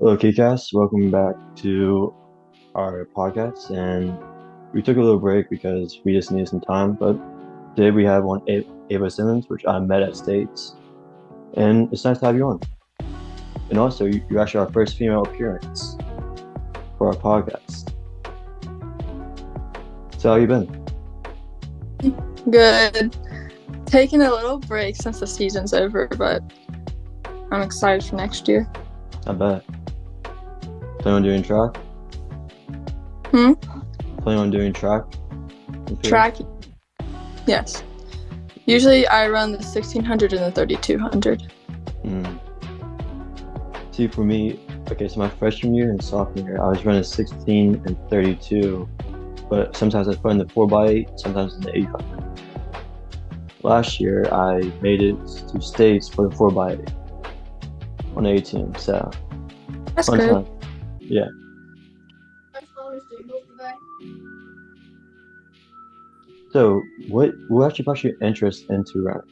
Hello, Kcast. Welcome back to our podcast. And we took a little break because we just needed some time. But today we have Ava Simmons, which I met at States. And it's nice to have you on. And also, you're actually our first female appearance for our podcast. So, how you been? Good. Taking a little break since the season's over, but I'm excited for next year. I bet. Planning on doing track? Hmm? Planning on doing track? Track? Yes. Usually I run the 1600 and the 3200. See, for me, okay, so my freshman year and sophomore year, I was running 16 and 32, but sometimes I put in the 4x8, sometimes in the 800. Last year, I made it to states for the 4x8 on the 18, so That's fun good. time. Yeah. So, what actually brought your interest into running?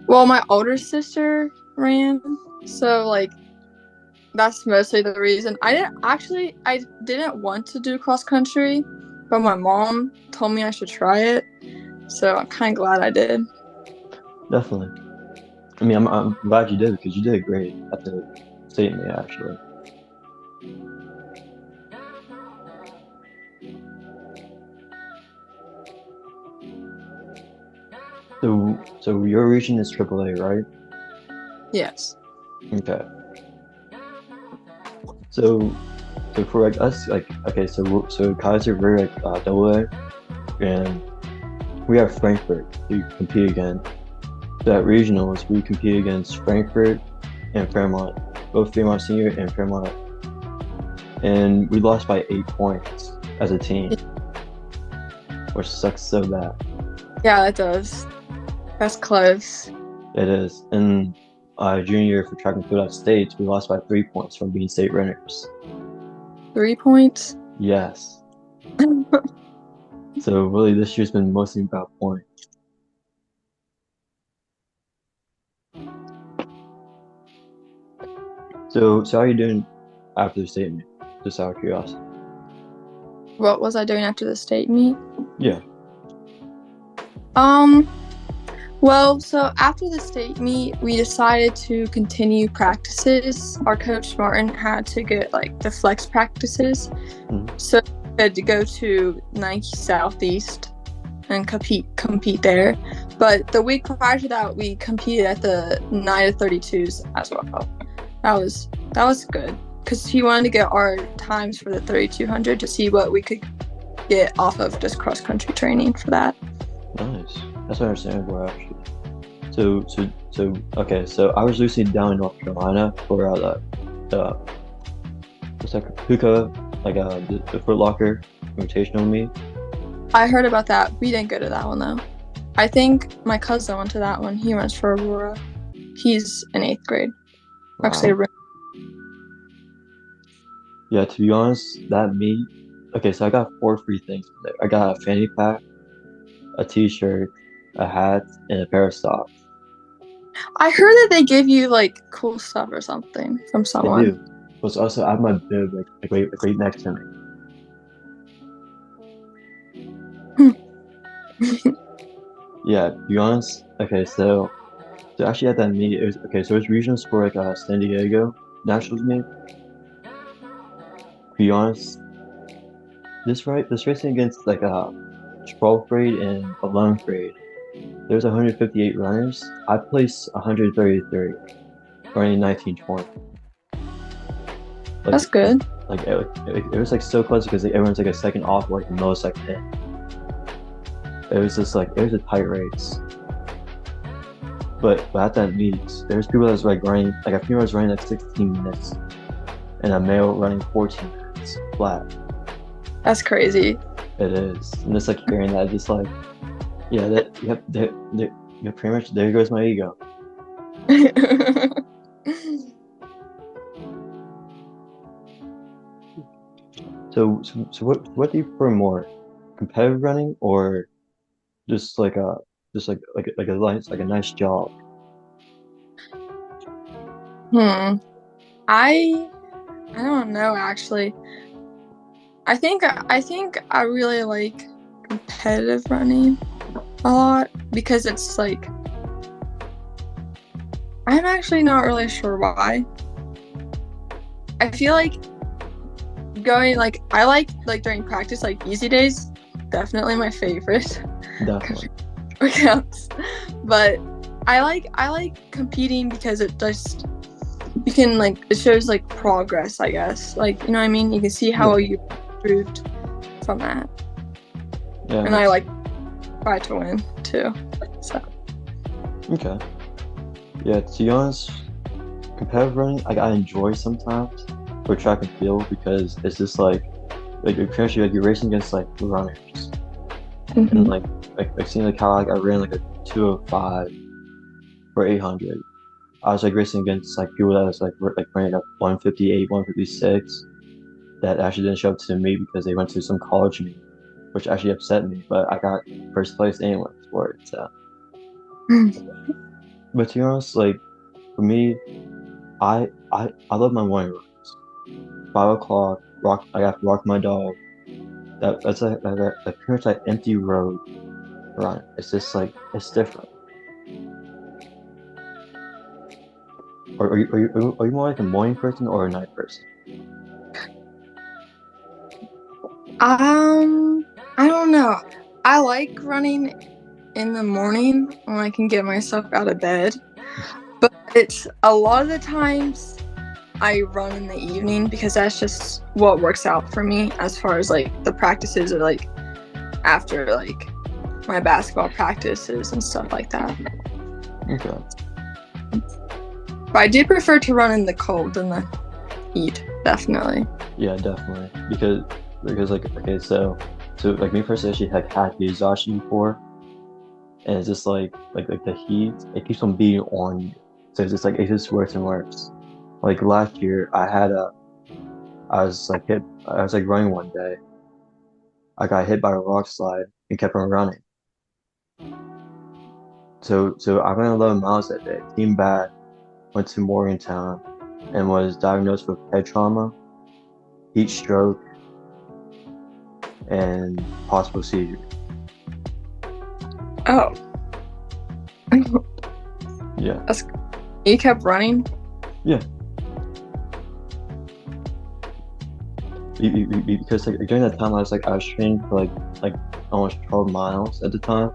Well, my older sister ran, so that's mostly the reason. I didn't want to do cross country, but my mom told me I should try it, so I'm kind of glad I did. Definitely. I mean, I'm glad you did because you did great at the state meet, actually. So your region is AAA, right? Yes. Okay. So, so for like us, like okay, so Kaiser we're like AA, and we have Frankfurt to compete against. So at regionals, we compete against Frankfurt and Fairmont, both Fairmont Senior and Fairmont, and we lost by 8 points as a team, which sucks so bad. Yeah, that does. That's close. It is. And junior year for track and field at states, we lost by 3 points from being state runners. 3 points? Yes. So really, this year's been mostly about points. So how are you doing after the state meet? Just out of curiosity. What was I doing after the state meet? Yeah. Well, so after the state meet, we decided to continue practices. Our coach Martin had to get the flex practices, so we had to go to Nike Southeast and compete there. But the week prior to that, we competed at the Night of 32s as well. That was good because he wanted to get our times for the 3200 to see what we could get off of just cross country training for that. Nice. That's understandable, actually. So okay. So I was recently down in North Carolina for the what's that hookah, the Foot Locker Invitational meet. I heard about that. We didn't go to that one though. I think my cousin went to that one. He runs for Aurora. He's in 8th grade. Wow. Actually, Yeah, to be honest, that meet. Okay, so I got 4 free things from there. I got a fanny pack, a T-shirt, a hat, and a pair of socks. I heard that they give you cool stuff or something from They someone. do. But also, I have my bib right next to me. Yeah, to be honest. Okay, so actually at that meet, it was okay. So it's regionals for San Diego Nationals meet. To be honest, this racing against 12th grade and 11th grade. There's 158 runners. I placed 133, running 1920. That's good. It was so close because everyone's a second off the millisecond in. It was just it was a tight race. But at that meet, there's people that's running a female was running 16 minutes, and a male running 14 minutes flat. That's crazy. It is, and just hearing that, just yeah, pretty much there goes my ego. So what do you prefer more, competitive running or just a nice jog? Hmm. I don't know actually. I think I really like competitive running a lot because it's like I'm actually not really sure why. I feel like going like I like during practice like easy days, definitely my favorite. Definitely. Workouts. But I like competing because it just you can like it shows like progress, I guess. Like, you know what I mean? You can see how you improved from that. Yeah. And I like try to win too. So Okay. Yeah, to be honest, competitive running, I enjoy sometimes for track and field because it's just like you're actually like you're racing against like runners and like seeing like how like I ran like a 2:05 for 800. I was like racing against like people that was like running up 1:58, 1:56 that actually didn't show up to me because they went to some college meet, which actually upset me. But I got first place anyways for it. So, but to be honest, like for me, I love my morning runs. 5 o'clock, rock. I got to walk my dog. That's a pretty much like empty road run. It's just like it's different. Are you more like a morning person or a night person? I don't know. I like running in the morning when I can get myself out of bed. But it's a lot of the times I run in the evening because that's just what works out for me as far as like the practices or like after like my basketball practices and stuff like that. Okay. But I do prefer to run in the cold than the heat, definitely. Yeah, definitely. Because like okay, so like me personally actually had the exhaustion before, and it's just like the heat, it keeps on beating on you. So it's just like it just worse and worse. Like last year, I was like running one day. I got hit by a rock slide and kept on running. So I ran 11 miles that day. Came back, went to Morgantown, and was diagnosed with head trauma, heat stroke, and possible seizure. Oh, Yeah, that's you kept running? yeah. Because like during that time, I was training for like almost 12 miles at the time.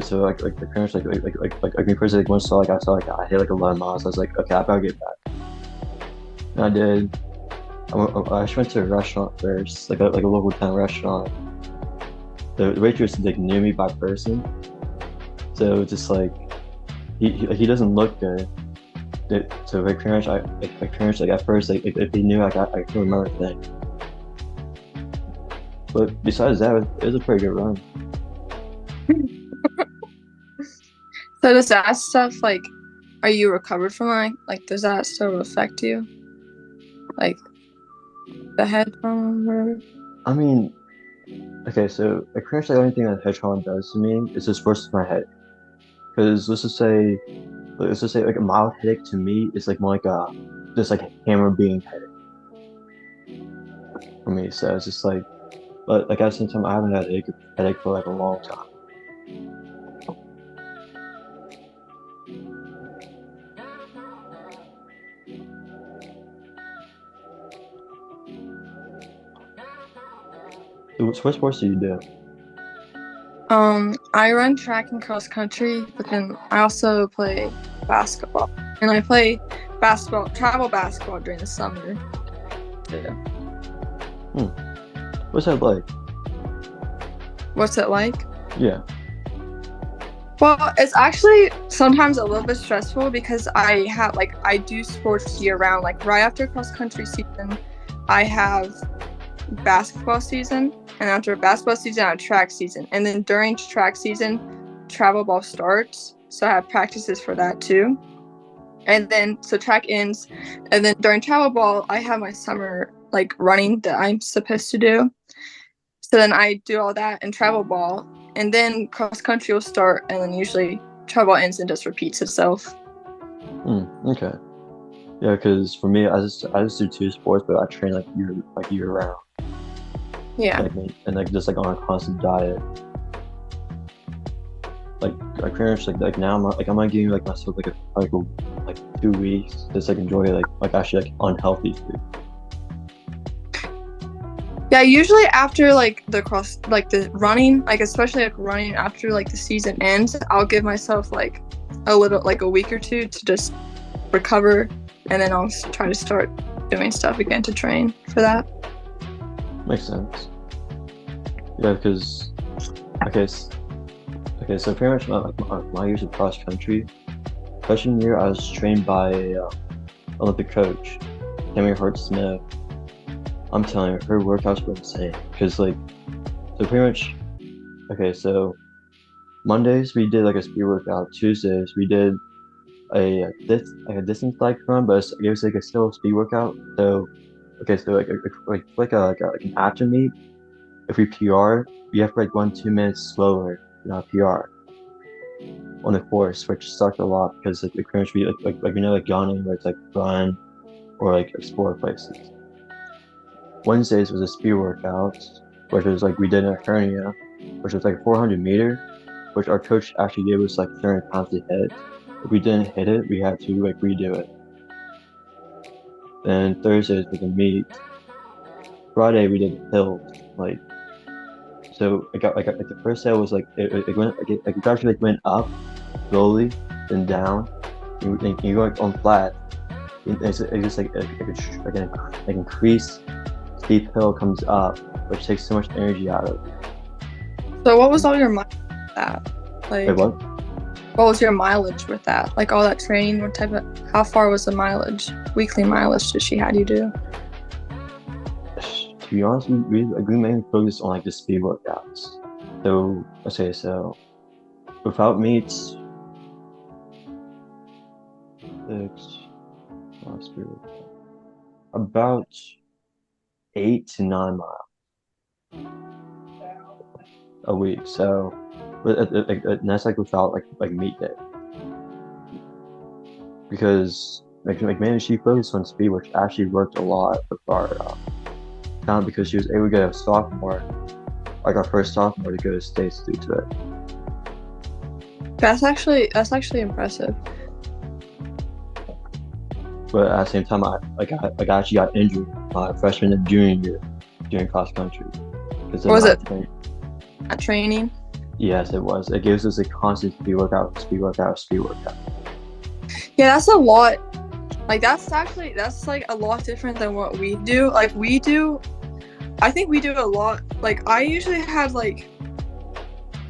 So like the parents like me personally like once I hit like 11 miles. I was like, okay, I gotta get back. And I did. I actually went to a restaurant first, like a local town restaurant. The waitress like knew me by person, so just like he doesn't look good. So my parents like at first like they knew I couldn't remember things. But besides that, it was a pretty good run. So does that stuff like are you recovered from like does that still affect you? Like the head trauma or whatever? I mean, okay, so like pretty much the only thing that hedgehog does to me is just worse my head. Because let's just say like a mild headache to me is like more like a just like a hammer being headache for me. So it's just like, but like at the same time, I haven't had a headache for like a long time. So what sports do you do? I run track and cross country, but then I also play basketball. And I play travel basketball during the summer too. Hmm. What's that like? What's it like? Yeah. Well, it's actually sometimes a little bit stressful because I do sports year round. Like right after cross country season, I have basketball season, and after basketball season, I have track season, and then during track season, travel ball starts. So I have practices for that too. And then so track ends, and then during travel ball, I have my summer like running that I'm supposed to do. So then I do all that in travel ball, and then cross country will start, and then usually travel ends and just repeats itself. Hmm. Okay. Yeah, because for me, I just do two sports, but I train like year round, Yeah. and like just like on a constant diet. Like pretty much like now I'm like giving like myself like 2 weeks just like enjoy like actually like unhealthy food. Yeah, usually after like the running, like especially like running after like the season ends, I'll give myself like a week or two to just recover, and then I'll try to start doing stuff again to train for that. Makes sense. Yeah, because okay, okay, so pretty much my years of cross country. Freshman year, I was trained by Olympic coach, Tammy Hart Smith. I'm telling you, her workouts were insane. Because so pretty much, okay, so Mondays we did like a speed workout. Tuesdays we did a distance bike run, but it was like a still speed workout. So okay, so like an action meet. If we PR, we have to like run 2 minutes slower than our PR on the course, which sucked a lot because like we pretty much be like yawning where it's like run or like explore places. Wednesdays was a speed workout, which was like we did in a hernia, which was like 400-meter, which our coach actually gave us like 300 pounds to hit. If we didn't hit it, we had to like redo it. Then Thursdays was a meet. Friday we did hills. So like the first day was like it went like it actually like went up slowly, then down. You go like on flat. It's just like increased steep hill comes up, which takes so much energy out of it. So what was all your mileage with that? Wait, Like, what? what was your mileage with that? Like all that training, how far was the mileage, weekly mileage did she had you do? To be honest, we mainly focus on like the speed workouts. So okay, so without meets, speed workout, about 8 to 9 miles a week. So, but and that's like without like meet day because like man, she focused on speed, which actually worked a lot with our town because she was able to get a sophomore, like our first sophomore, to go to states due to it. That's actually impressive. But at the same time, I actually got injured my freshman and junior year during cross country because of What was my it? training. At training? Yes, it was. It gives us a constant speed workout, speed workout, speed workout. Yeah, that's a lot. Like that's like a lot different than what we do. I think we do a lot. Like I usually had like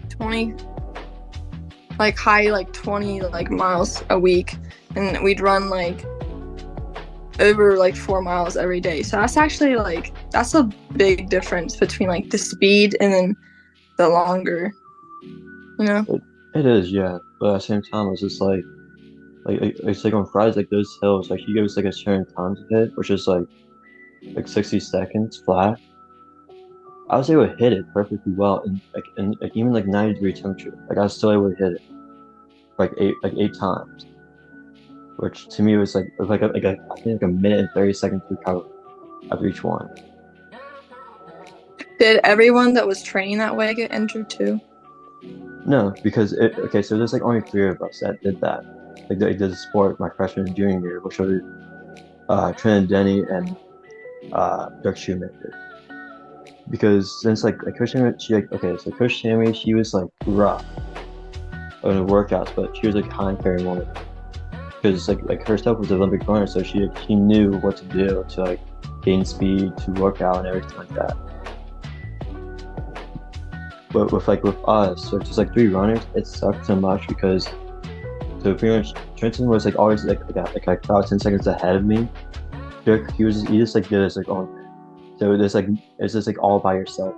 20 like high like 20 like miles a week, and we'd run like over like 4 miles every day. So that's a big difference between like the speed and then the longer, you know? It is, yeah. But at the same time, it's just like it's like on Fridays, like those hills, like he gives like a certain time to hit, which is like 60 seconds flat. I was able to hit it perfectly well, and even like 90-degree temperature, like I was still able to hit it like eight times, which to me was I think like a minute and 30 seconds to recover after each one. Did everyone that was training that way get injured too? No, because okay, so there's like only three of us that did that. Like they did the sport my freshman and junior year, which were Trent Denny and Dirk Shoemaker. Because since like Coach Tammy, she like okay, so Coach Tammy, she was like rough on the workouts, but she was like high carrying woman. Because like herself was an Olympic runner, so she knew what to do to like gain speed, to work out and everything like that. But with us, so just like three runners, it sucked so much because so pretty much Trenton was like always like about 10 seconds ahead of me. Dirk, he just like did this like on. So there's like it's just like all by yourself.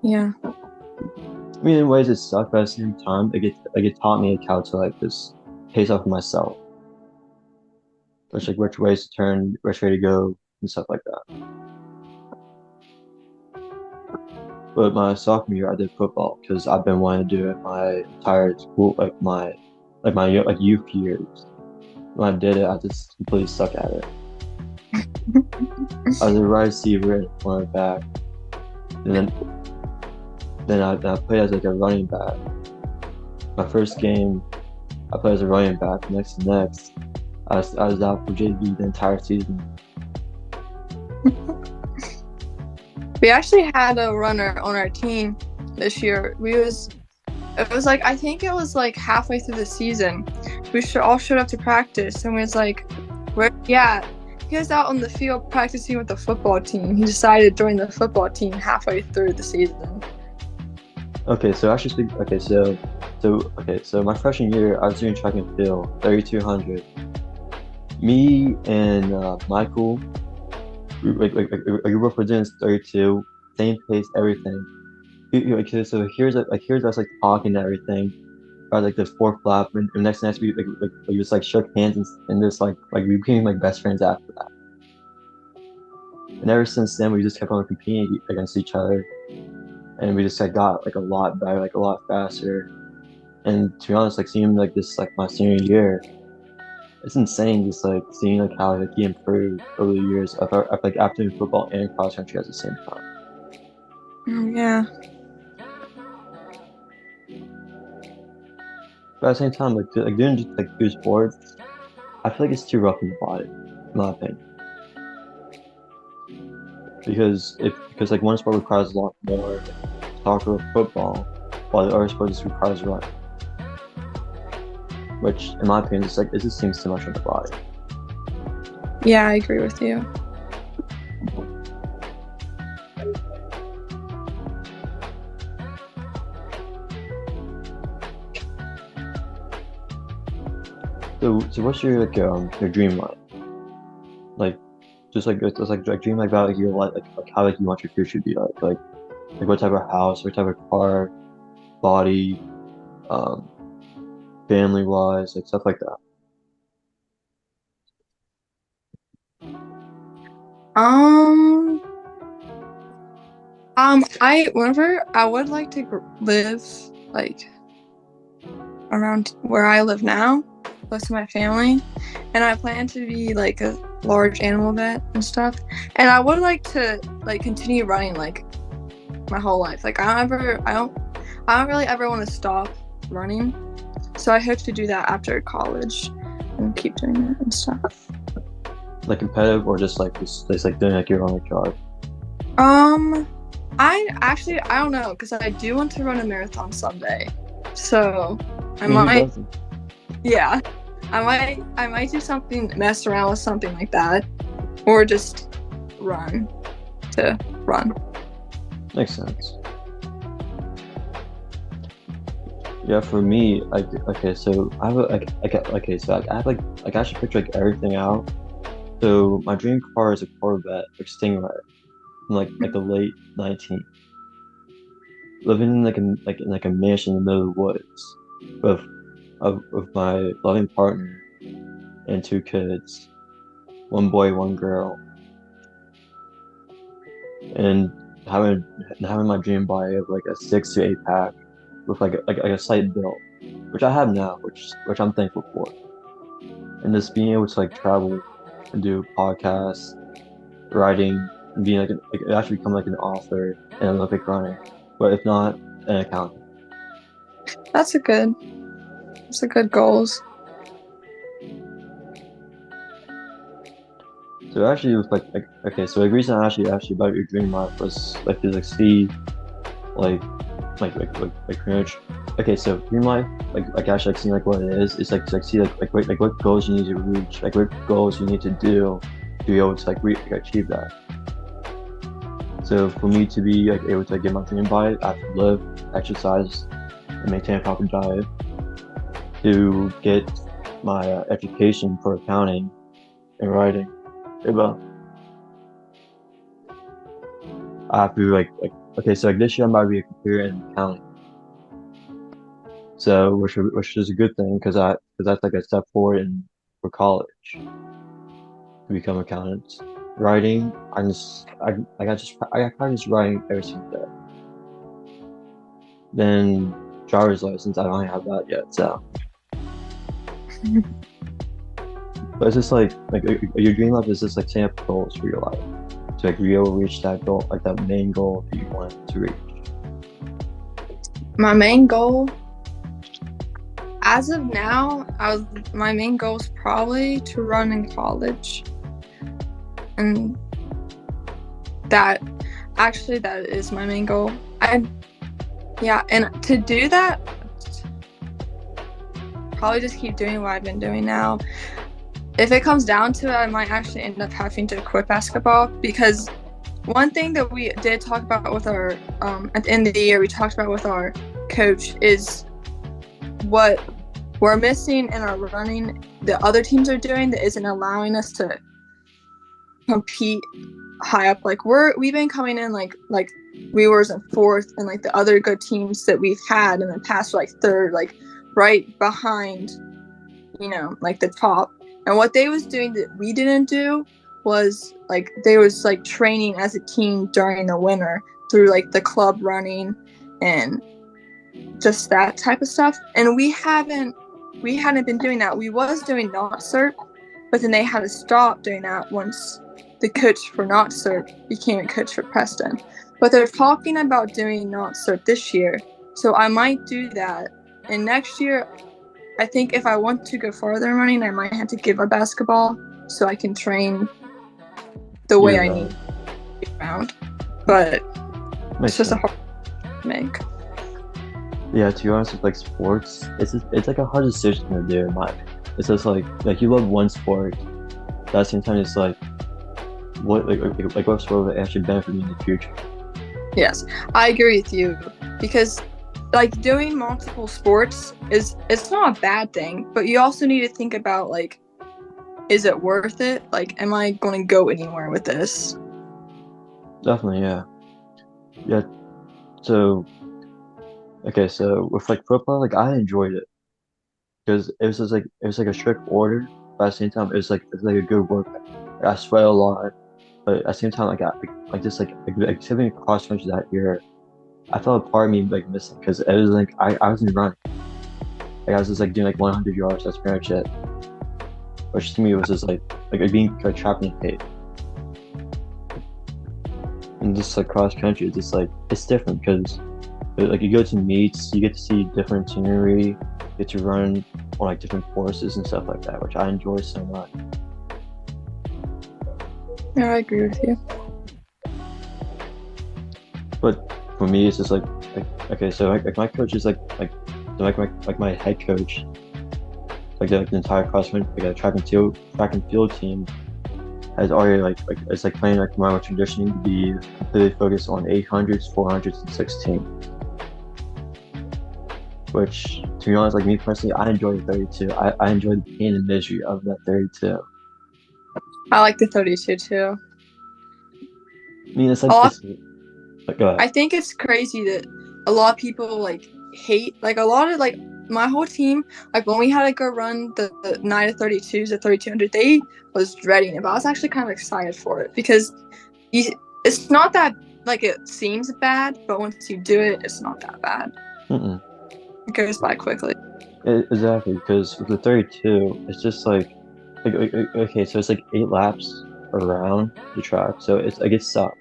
Yeah. I mean, in ways it sucked, but at the same time, it taught me like how to like just pace off myself, which ways to turn, which way to go, and stuff like that. But my sophomore year, I did football because I've been wanting to do it my entire school, like my youth years. when I did it, I just completely suck at it. I was a wide receiver and cornerback, and then I played as like a running back. My first game, I played as a running back. Next, I was out for JV the entire season. We actually had a runner on our team this year. It was like, I think it was like halfway through the season. We all showed up to practice, and we was like, where he at? He was out on the field practicing with the football team. He decided to join the football team halfway through the season. Okay, so actually, so my freshman year, I was doing track and field, 3,200. Me and Michael, we were doing 32, same pace, everything. So here's us like talking and everything. Or like this four flap, and next we just like shook hands and just like we became like best friends after that. And ever since then, we just kept on competing against each other, and we just like got like a lot better, like a lot faster. And to be honest, like seeing like this like my senior year, it's insane just like seeing like how like he improved over the years of like after doing football and cross country at the same time. Oh, yeah. But at the same time, like doing just like two sports, I feel like it's too rough on the body, in my opinion. Because like one sport requires a lot more like soccer or football, while the other sport just requires running. Which, in my opinion, it just seems too much on the body. Yeah, I agree with you. So what's your your dream life? Like, just like dream like about like your life, like how like you want your future to be like what type of house, what type of car, body, um, family wise, like stuff like that. Um, I would like to live like around where I live now, close to my family, and I plan to be like a large animal vet and stuff. And I would like to like continue running like my whole life. Like I don't really ever want to stop running. So I hope to do that after college and keep doing that and stuff. Like competitive or just like doing like your own job. Um, I don't know because I do want to run a marathon someday. So I I mean, who might, doesn't? yeah, I might do something, mess around with something like that, or just run to run. Makes sense. Yeah, for me, like okay, so I have okay, so I have like I should picture like everything out. So my dream car is a Corvette, like Stingray, from like the late 19th. Living in like a mansion in the middle of the woods with with my loving partner and two kids, one boy, one girl, and having my dream body of like a 6 to 8 pack with like a slight build, which I have now, which I'm thankful for, and just being able to like travel and do podcasts, writing, and being like actually become like an author and Olympic runner, but if not, an accountant. That's a good. That's a good goals. So actually, it was like okay. So the reason I actually asked you about your dream life was like to like see like pretty much. Okay, so dream life like actually like seeing like what it is. It's like to like see like what goals you need to reach, like what goals you need to do to be able to like achieve that. So for me to be like able to like, get my dream body, I have to live, exercise, and maintain a proper diet. To get my education for accounting and writing, Ava, I have to like okay, so like this year I'm about to be a computer and accounting. So which is a good thing because that's like a step forward in for college to become accountants. Writing, I got practice writing every single day. Then driver's license, I don't have that yet. So But it's just like your dream life is just like setting up goals for your life. So like you will reach that goal, like that main goal that you want to reach. My main goal, as of now, my main goal is probably to run in college, and that is my main goal. And to do that, probably just keep doing what I've been doing now. If it comes down to it, I might actually end up having to quit basketball, because one thing that we did talk about with our at the end of the year, we talked about with our coach is what we're missing in our running the other teams are doing that isn't allowing us to compete high up. Like we've been coming in like we were in fourth, and like the other good teams that we've had in the past were like third, like right behind, like the top. And what they was doing that we didn't do was like they was like training as a team during the winter through like the club running and just that type of stuff. And we hadn't been doing that. We was doing not cert, but then they had to stop doing that once the coach for not cert became a coach for Preston. But they're talking about doing not cert this year, so I might do that. And next year, I think if I want to go farther in running, I might have to give up basketball so I can train the way I need to be around. But it's just a hard to make. Yeah, to be honest, with like sports, it's like a hard decision to do. It's just like you love one sport, but at the same time, it's like what sport would actually benefit you in the future? Yes, I agree with you, because like doing multiple sports it's not a bad thing, but you also need to think about like, is it worth it? Like, am I going to go anywhere with this? Definitely, yeah. So, okay, so with like football, like I enjoyed it because it was like a strict order, but at the same time, it's like a good workout. Like, I sweat a lot, but at the same time, like activity cross country that year, I felt a part of me like missing because it was like I wasn't running. Like I was just like doing like 100 yards. That's pretty much it. Which to me was just like being like trapped in a cave. And just like cross country, it's just like it's different because like you go to meets, you get to see different scenery, you get to run on like different courses and stuff like that, which I enjoy so much. Yeah, I agree with you. But for me, it's just like okay, so like my coach is my head coach, like the entire cross country, like a track and field team has already it's like playing like more traditionally to be completely focused on 800s, 400s, and 16. Which, to be honest, like me personally, I enjoy the 32. I enjoy the pain and misery of that 32. I like the 32 too. I mean, go ahead. I think it's crazy that a lot of people like hate, like a lot of like my whole team, like when we had to go run the night of 32s at 3200, they was dreading it, but I was actually kind of excited for it because it's not that like it seems bad, but once you do it, it's not that bad. Mm-mm. It goes by quickly. Exactly, because with the 32, it's just okay, so it's like 8 laps around the track, so it's like it sucks.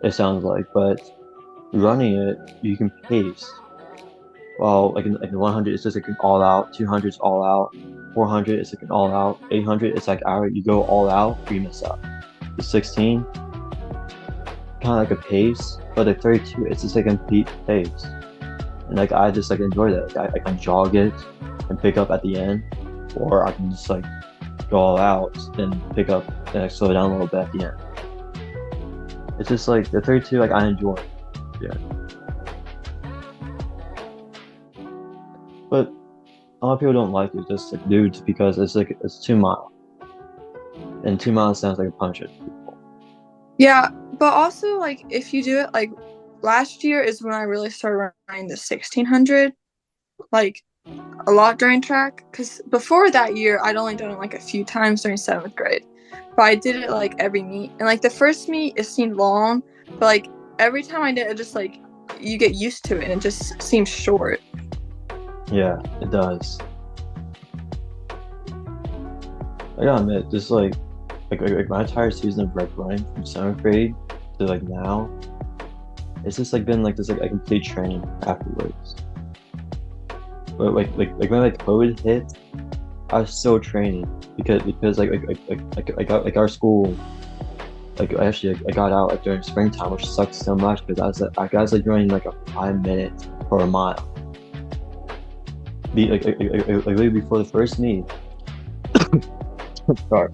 It sounds like, but running it, you can pace. Well, like in 100, it's just like an all out. 200 is all out. 400 is like an all out. 800, it's like you go all out or you mess up. The 16, kind of like a pace, but the 32, it's just like a complete pace. And like I just like enjoy that. Like, I can jog it and pick up at the end, or I can just like go all out and pick up and like, slow down a little bit at the end. It's just like the 32, like I enjoy. Yeah. But a lot of people don't like it just like dudes because it's 2 miles. And 2 miles sounds like a punch at people. Yeah, but also like if you do it like last year is when I really started running the 1600, like a lot during track, because before that year I'd only done it like a few times during 7th grade, but I did it like every meet. And like the first meet it seemed long, but like every time I did it, just like you get used to it and it just seems short. Yeah, it does. I gotta admit, just like my entire season of rec running from seventh grade to like now, it's just like been like this like a complete training afterwards. But like when like COVID hit, I was still training because like our school like actually I got out like during springtime, which sucked so much because I was like running like a 5 minute for a mile. Like literally before the first meet. Sorry.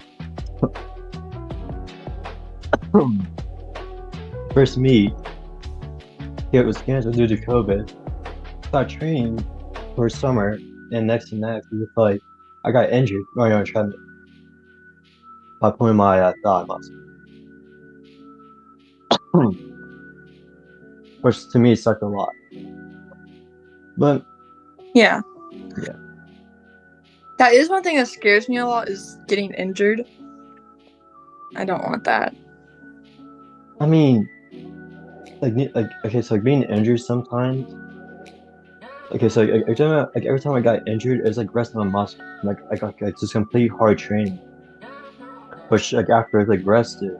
First meet, it was canceled due to COVID. Start training for summer, and next to next, it was like I got injured running on a treadmill by pulling my thigh muscle, which to me sucked a lot. But Yeah. yeah, That is one thing that scares me a lot is getting injured. I don't want that. I mean, like okay, so like being injured sometimes. Okay, so like every time I got injured, it was like resting on muscle. Like just complete hard training, which like after like rested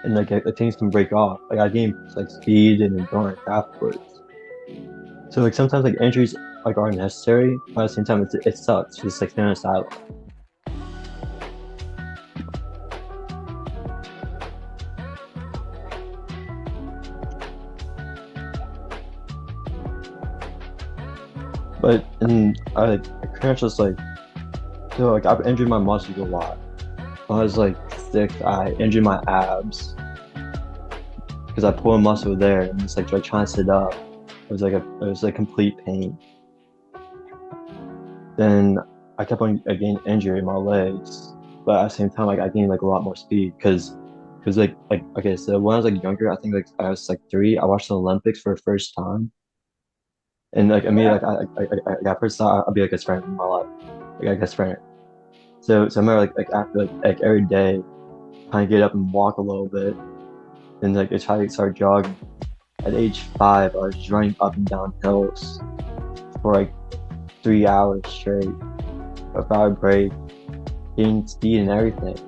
and like things can break off. Like I gained like speed and endurance afterwards. So like sometimes like injuries like are necessary, but at the same time it sucks just like staying on the sideline. But and I kind of just like so like I've injured my muscles a lot. When I was like 6, I injured my abs because I pulled a muscle there and it's like trying to sit up. It was like complete pain. Then I kept on getting injured in my legs, but at the same time, like I gained like a lot more speed because like okay, so when I was like younger, I think like I was like 3, I watched the Olympics for the first time, and like I mean like I first thought I'd be like a sprinter in my life, like a sprinter. So I remember like after like every day, kind of get up and walk a little bit, and like I try to start jogging. At age 5, I was just running up and down hills for like 3 hours straight without a break, gaining speed and everything.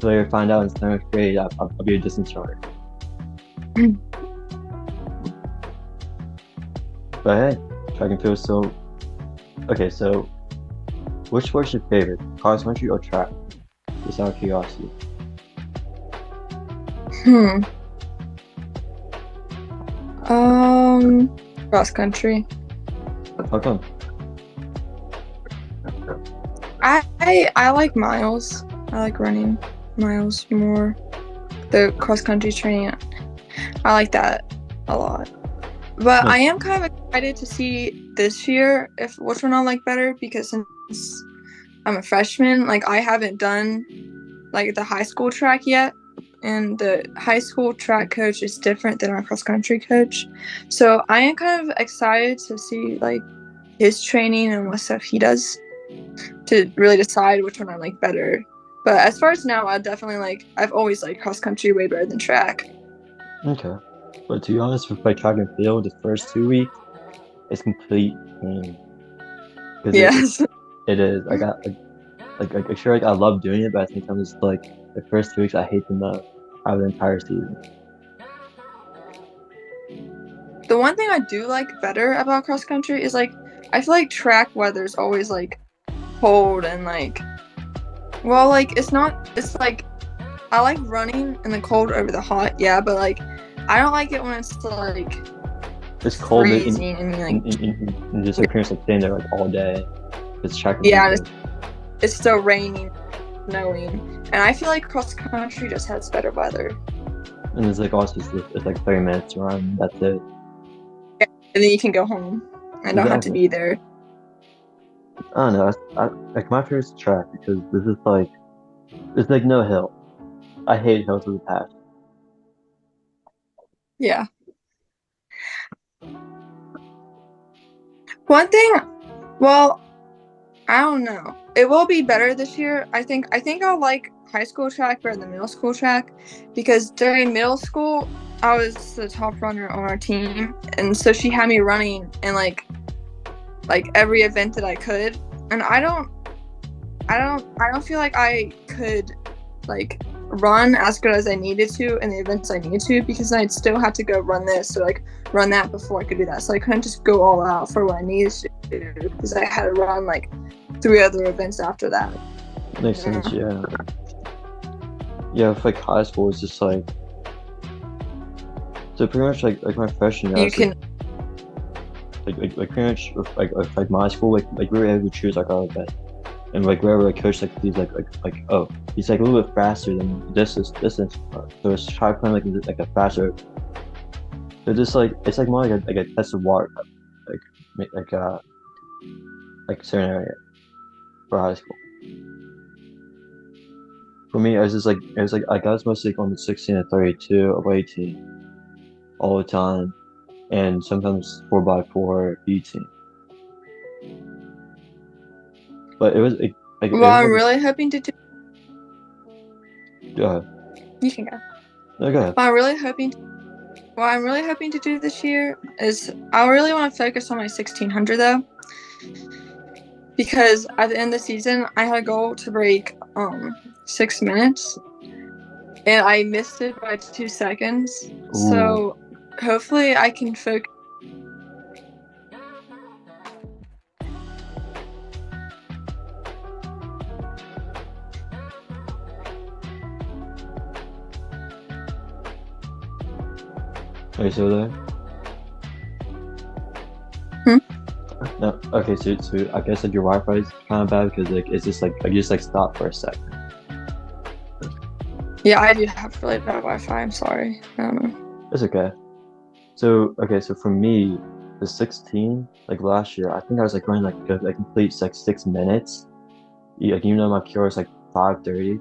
So later find out in 7th grade I'll be a distance runner. But hey, track and field still okay, so which sport's your favorite? Cross country or track? Just out of curiosity. Hmm. Cross country. How come? I like miles. I like running miles more. The cross country training, I like that a lot. But I am kind of excited to see this year if which one I like better because since I'm a freshman, like I haven't done like the high school track yet. And the high school track coach is different than our cross country coach. So I am kind of excited to see like his training and what stuff he does to really decide which one I like better. But as far as now, I've always liked cross country way better than track. Okay. But to be honest, with like track and field, the first 2 weeks, it's complete pain. Because Yes. it is. I got like sure like I love doing it, but at the same time it's like the first 2 weeks I hate the most out of the entire season. The one thing I do like better about cross country is like I feel like track weather is always like cold and like it's like I like running in the cold over the hot, yeah, but like I don't like it when it's like It's cold freezing and like and just like parents like staying there like all day. It's track and yeah, field. it's still raining, snowing, and I feel like cross country just has better weather. And it's like also it's like 30 minutes to run. That's it. And then you can go home. I don't have to Exactly. be there. I don't know. Like my favorite is track because this is like there's like no hill. I hate hills with a passion. Yeah. One thing, well, I don't know. It will be better this year. I think I'll like high school track better than middle school track because during middle school I was the top runner on our team, and so she had me running in like every event that I could, and I don't feel like I could like run as good as I needed to in the events I needed to, because I'd still have to go run this or like run that before I could do that. So I couldn't just go all out for what I needed to do, because I had to run like 3 other events after that. Makes sense, yeah. Yeah, with like high school, it's just like, so pretty much like my freshman year, I You was can like pretty much with, like my school, like we were able to choose like our event, and like wherever a coach like he's like oh, he's like a little bit faster than distance, so it's try playing like a faster. So just like it's like more like a test of water, like like certain area for high school. For me, it was like I was mostly on the 16 and 32 away team all the time, and sometimes 4x4 B team. But it was like well, it was I'm like really hoping to do yeah. you can go. No, go ahead. What I'm really hoping to do this year is I really want to focus on my 1600 though, because at the end of the season I had a goal to break 6 minutes, and I missed it by 2 seconds. Ooh. So hopefully I can focus. Are you still there? Hmm? No. Okay, so I guess like your Wi-Fi is kind of bad because like it's just like you just like stop for a second. Yeah, I do have really bad Wi-Fi. I'm sorry. I don't know. It's okay. So okay, so for me, the 16 like last year, I think I was like running like a complete like 6 minutes. Like you know my cure is like 5:30.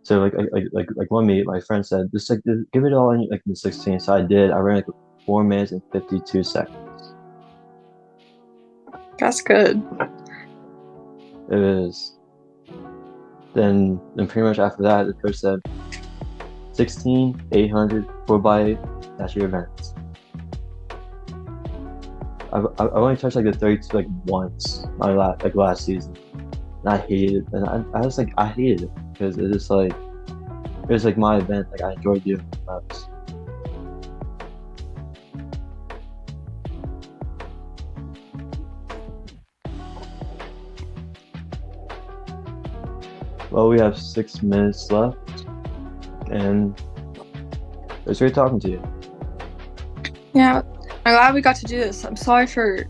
So like one meet, my friend said just like give it all in like the 16. So I did. I ran like 4 minutes and 52 seconds. That's good. It is. Then pretty much after that, the coach said 16, 800, 4x8. That's your events. I've only touched like the 32 like once like last season. And I hated it. And I was like I hated it because it was like my event. Like I enjoyed doing it the most. Well, we have 6 minutes left, and it was great talking to you. Yeah, I'm glad we got to do this. I'm sorry for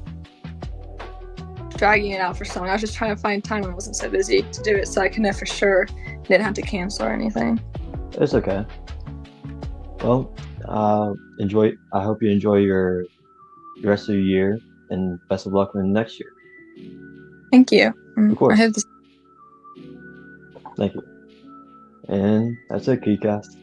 dragging it out for so long. I was just trying to find time when I wasn't so busy to do it, so I could know for sure didn't have to cancel or anything. It's okay. Well, enjoy. I hope you enjoy your the rest of your year, and best of luck in next year. Thank you. Of I course. hope this. Thank you. And that's it, KeyCast.